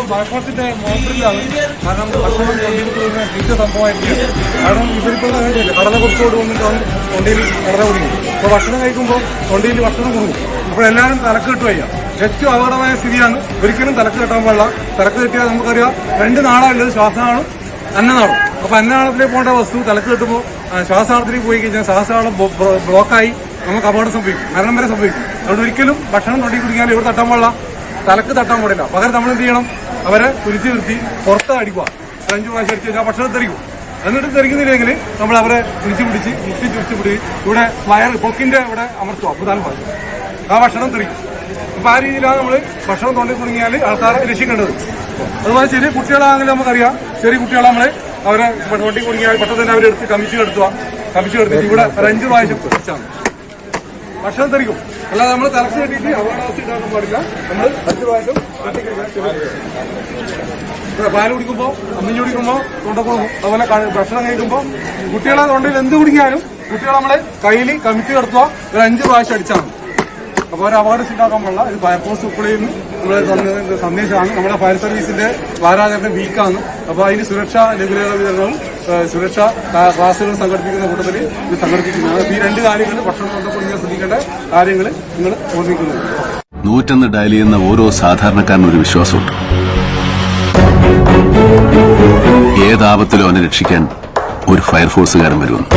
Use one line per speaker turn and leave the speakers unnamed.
ഫയർഫോഴ്സിന്റെ മോട്ടറിലാണ്. കാരണം ഭക്ഷണം കൊണ്ടിരിക്കുന്ന ചീത്ത സംഭവമായിരിക്കും. കാരണം ഇവരിപ്പോൾ കടല കുറച്ചോട് വന്നിട്ട് തൊണ്ടയിൽ കടല കുടുങ്ങി. അപ്പോൾ ഭക്ഷണം കഴിക്കുമ്പോൾ തൊണ്ടയിൽ ഭക്ഷണം കുടുങ്ങും. അപ്പോൾ എല്ലാവരും തലക്ക് കെട്ട് വയ്യ. ഏറ്റവും അപകടമായ സ്ഥിതിയാണ്. ഒരിക്കലും തലക്ക് കെട്ടാൻ പാടില്ല. തലക്ക് കെട്ടിയാൽ നമുക്കറിയാം 2 നാളാണുള്ളത്, ശ്വാസനാളം അന്നനാളം. അപ്പോൾ അന്നനാളത്തിലേക്ക് പോകേണ്ട വസ്തു തലക്ക് കെട്ടുമ്പോൾ ശ്വാസനാളത്തിലേക്ക് പോയി കഴിഞ്ഞാൽ ശ്വാസനാളം ബ്ലോക്കായി നമുക്ക് അപകടം സംഭവിക്കും, മരണം വരെ സംഭവിക്കും. അതുകൊണ്ട് ഒരിക്കലും ഭക്ഷണം തൊണ്ടി കുടിക്കാൻ ഇവിടെ തട്ടാൻ പാടില്ല, തലക്ക് തട്ടാൻ പാടില്ല. പകരം നമ്മൾ എന്ത് ചെയ്യണം? അവരെ കുരിച്ച് നിർത്തി പുറത്ത് അടിക്കുക. 5 പ്രാവശ്യം അടിച്ച് കഴിഞ്ഞാൽ ഭക്ഷണം തെറിക്കും. എന്നിട്ട് തെറിക്കുന്നില്ലെങ്കിൽ നമ്മൾ അവരെ കുരിച്ച് പിടിച്ച് മുട്ടി ചുരിച്ച് പിടിച്ച് ഇവിടെ പൊക്കിന്റെ ഇവിടെ അമർത്തുക. പ്രധാന ഭാഗം ആ ഭക്ഷണം തെറിക്കും. അപ്പൊ ആ രീതിയിലാണ് നമ്മൾ ഭക്ഷണം തൊണ്ടി കുടുങ്ങിയാൽ ആൾക്കാരെ രക്ഷിക്കേണ്ടത്. അതുപോലെ ചെറിയ കുട്ടികളാണെങ്കിൽ നമുക്കറിയാം, ചെറിയ കുട്ടികളെ നമ്മള് അവരെ തൊണ്ടി കുടുങ്ങിയാൽ പെട്ടെന്ന് തന്നെ അവരെടുത്ത് കമ്മിച്ച് കെടുത്തിട്ട് ഇവിടെ 5 പ്രാവശ്യം തെറിച്ചാണ് ഭക്ഷണം തെറിക്കും. അല്ലാതെ നമ്മൾ തലക്ക് കെട്ടിയിട്ട് അപകടാവസ്ഥ ഉണ്ടാക്കാൻ പാടില്ല. നമ്മൾ 5 പ്രാവശ്യം പാല് കുടിക്കുമ്പോൾ, അമ്മിഞ്ഞ് കുടിക്കുമ്പോൾ തൊണ്ട കൊടുക്കും. അതുപോലെ ഭക്ഷണം കഴിക്കുമ്പോൾ കുട്ടികളെ തൊണ്ടയിൽ എന്ത് കുടുങ്ങിയാലും കുട്ടികളെ നമ്മളെ കയ്യിൽ കമിച്ച് കിടത്തുക, 5 പ്രാവശ്യം അടിച്ചാണ്. അപ്പോൾ ഒരു അപകടം ഉണ്ടാക്കാൻ പാടില്ല. ഇത് ഫയർഫോഴ്സ് ഉൾപ്പെടെയും നമ്മൾ തന്ന സന്ദേശമാണ്. നമ്മുടെ ഫയർ സർവീസിന്റെ വാരാചരണം വീക്കാണ്. അപ്പോൾ അതിന് സുരക്ഷാ ലഘുലേഖ വിതരണവും സുരക്ഷാ ക്ലാസുകൾ സംഘടിപ്പിക്കുന്ന കൂട്ടത്തിൽ ഇത് സംഘടിപ്പിക്കുന്നതാണ്. ഈ 2 കാര്യങ്ങൾ ഭക്ഷണം കൊണ്ടുപോയി ശ്രദ്ധിക്കേണ്ട കാര്യങ്ങൾ നിങ്ങൾ ഓർമ്മിക്കുന്നത്.
101 ഡയൽ ചെയ്യുന്ന ഓരോ സാധാരണക്കാരനും ഒരു വിശ്വാസമുണ്ട്. ഏതാപത്തിലും അവനെ രക്ഷിക്കാൻ ഒരു ഫയർഫോഴ്സുകാരൻ വരുമെന്ന്.